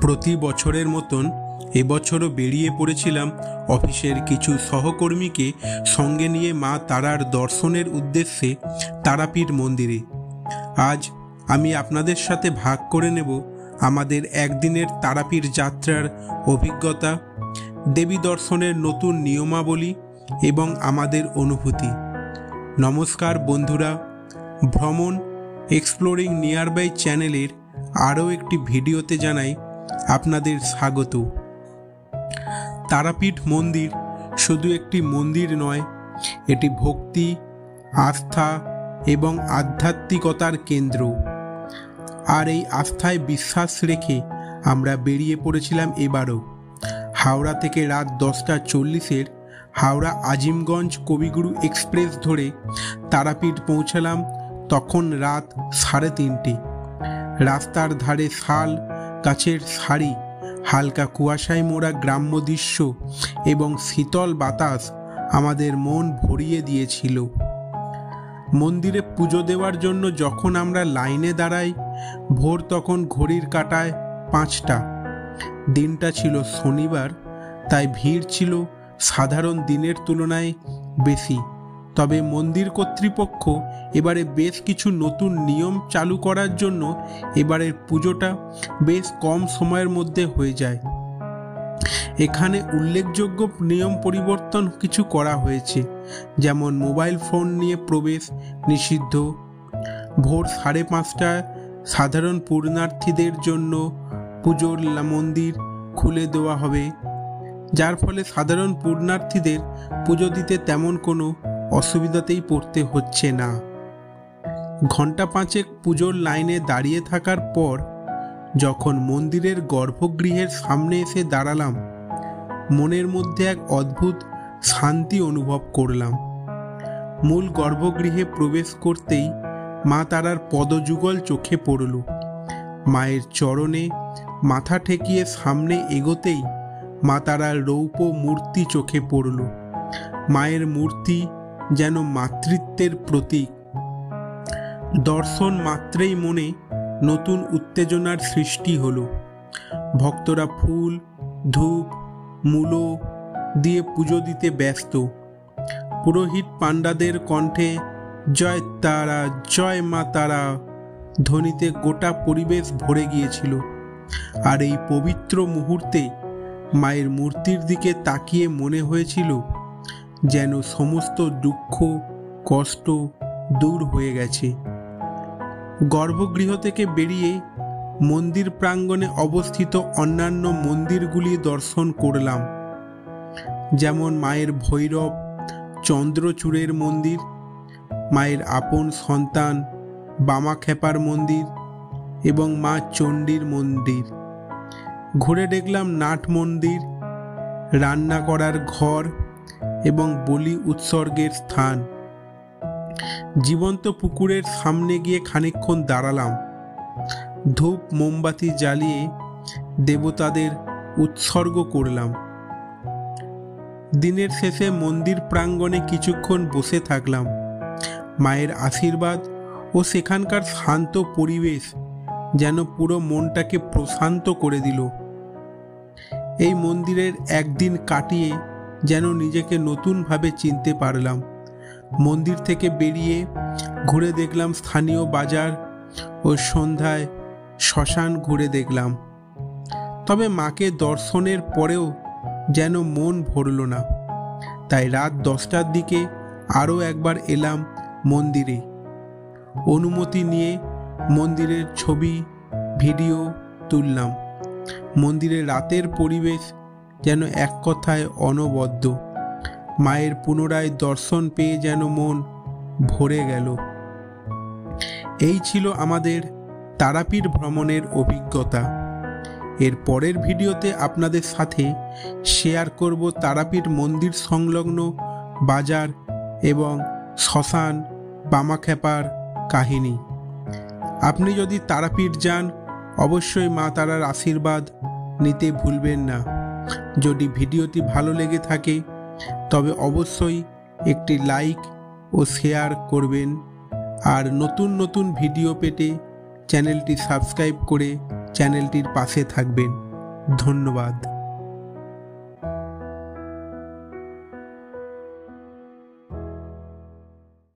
প্রতি বছরের মতন এবছরও বেরিয়ে পড়েছিলাম অফিসের কিছু সহকর্মীকে সঙ্গে নিয়ে মা তারার দর্শনের উদ্দেশ্যে তারাপীঠ মন্দিরে। আজ আমি আপনাদের সাথে ভাগ করে নেব আমাদের একদিনের তারাপীঠ যাত্রার অভিজ্ঞতা, দেবী দর্শনের নতুন নিয়মাবলী এবং আমাদের অনুভূতি। নমস্কার বন্ধুরা, ভ্রমণ এক্সপ্লোরিং নিয়ারবাই চ্যানেলের আরও একটি ভিডিওতে জানাই আপনাদের স্বাগত। তারাপীঠ মন্দির শুধু একটি মন্দির নয়, এটি ভক্তি, আস্থা এবং আধ্যাত্মিকতার কেন্দ্র। আর এই আস্থায় বিশ্বাস রেখে আমরা বেরিয়ে পড়েছিলাম এবারও। হাওড়া থেকে রাত 10:40 হাওড়া আজিমগঞ্জ কবিগুরু এক্সপ্রেস ধরে তারাপীঠ পৌঁছালাম তখন রাত 3:30। রাস্তার ধারে শাল গাছের সারি, হালকা কুয়াশায় মোড়া গ্রাম্য দৃশ্য এবং শীতল বাতাস আমাদের মন ভরিয়ে দিয়েছিল। মন্দিরে পুজো দেওয়ার জন্য যখন আমরা লাইনে দাঁড়াই, ভোর তখন ঘড়ির কাঁটায় 5টা। দিনটা ছিল শনিবার, তাই ভিড় ছিল সাধারণ দিনের তুলনায় বেশি। তবে মন্দির কর্তৃপক্ষ এবারে বেশ কিছু নতুন নিয়ম চালু করার জন্য এবারের পুজোটা বেশ কম সময়ের মধ্যে হয়ে যায়। এখানে উল্লেখযোগ্য নিয়ম পরিবর্তন কিছু করা হয়েছে, যেমন মোবাইল ফোন নিয়ে প্রবেশ নিষিদ্ধ। ভোর 5:30টায় সাধারণ পুণ্যার্থীদের জন্য পুজোর মন্দির খুলে দেওয়া হবে, যার ফলে সাধারণ পুণ্যার্থীদের পুজো দিতে তেমন কোনো অসুবিধাতেই পড়তে হচ্ছে না। ঘণ্টা 5 পুজোর লাইনে দাঁড়িয়ে থাকার পর যখন মন্দিরের গর্ভগৃহের সামনে এসে দাঁড়ালাম, মনের মধ্যে এক অদ্ভুত শান্তি অনুভব করলাম। মূল গর্ভগৃহে প্রবেশ করতেই মা তারার পদযুগল চোখে পড়ল। মায়ের চরণে মাথা ঠেকিয়ে সামনে এগোতেই মা তারার রৌপ্য মূর্তি চোখে পড়ল। মায়ের মূর্তি যেন মাতৃত্বের প্রতীক। দর্শন মাত্রেই মনে নতুন উত্তেজনার সৃষ্টি হলো। ভক্তরা ফুল, ধূপ, মূলো দিয়ে পুজো দিতে ব্যস্ত। পুরোহিত পাণ্ডাদের কণ্ঠে জয় তারা, জয় মা তারা ধ্বনিতে গোটা পরিবেশ ভরে গিয়েছিল। আর এই পবিত্র মুহূর্তে মায়ের মূর্তির দিকে তাকিয়ে মনে হয়েছিল যেন সমস্ত দুঃখ কষ্ট দূর হয়ে গেছে। গর্ভগৃহ থেকে বেরিয়ে মন্দির প্রাঙ্গণে অবস্থিত অন্যান্য মন্দিরগুলি দর্শন করলাম, যেমন মায়ের ভৈরব চন্দ্রচূড়ের মন্দির, মায়ের আপন সন্তান বামাখ্যাপার মন্দির এবং মা চণ্ডীর মন্দির। ঘুরে দেখলাম নাট মন্দির, রান্না করার ঘর এবং বলি উৎসর্গের স্থান। জীবন্ত পুকুরের সামনে গিয়ে খানিকক্ষণ দাঁড়ালাম। ধূপ মোমবাতি জ্বালিয়ে দেবতাদের উৎসর্গ করলাম। দিনের শেষে মন্দির প্রাঙ্গণে কিছুক্ষণ বসে থাকলাম। মায়ের আশীর্বাদ ও সেখানকার শান্ত পরিবেশ যেন পুরো মনটাকে প্রশান্ত করে দিল। এই মন্দিরের একদিন কাটিয়ে যেন নিজেকে নতুনভাবে চিনতে পারলাম। মন্দির থেকে বেরিয়ে ঘুরে দেখলাম স্থানীয় বাজার ও সন্ধ্যায় শ্মশান ঘুরে দেখলাম। তবে মাকে দর্শনের পরেও যেন মন ভরল না, তাই রাত 10টার দিকে আরও একবার এলাম মন্দিরে। অনুমতি নিয়ে মন্দিরের ছবি ভিডিও তুললাম। মন্দিরের রাতের পরিবেশ যেন এক কথায় অনবদ্য। মায়ের পুনরায় দর্শন পেয়ে যেন মন ভরে গেল। এই ছিল আমাদের তারাপীঠ ভ্রমণের অভিজ্ঞতা। এর পরের ভিডিওতে আপনাদের সাথে শেয়ার করব তারাপীঠ মন্দির সংলগ্ন বাজার এবং শ্মশান বামাখ্যাপার কাহিনী। আপনি যদি তারাপীঠ যান, অবশ্যই মা তারার আশীর্বাদ নিতে ভুলবেন না। যদি ভিডিওটি ভালো লেগে থাকে তবে অবশ্যই একটি লাইক ও শেয়ার করবেন। আর নতুন নতুন ভিডিও পেতে চ্যানেলটি সাবস্ক্রাইব করে চ্যানেলটির পাশে থাকবেন। ধন্যবাদ।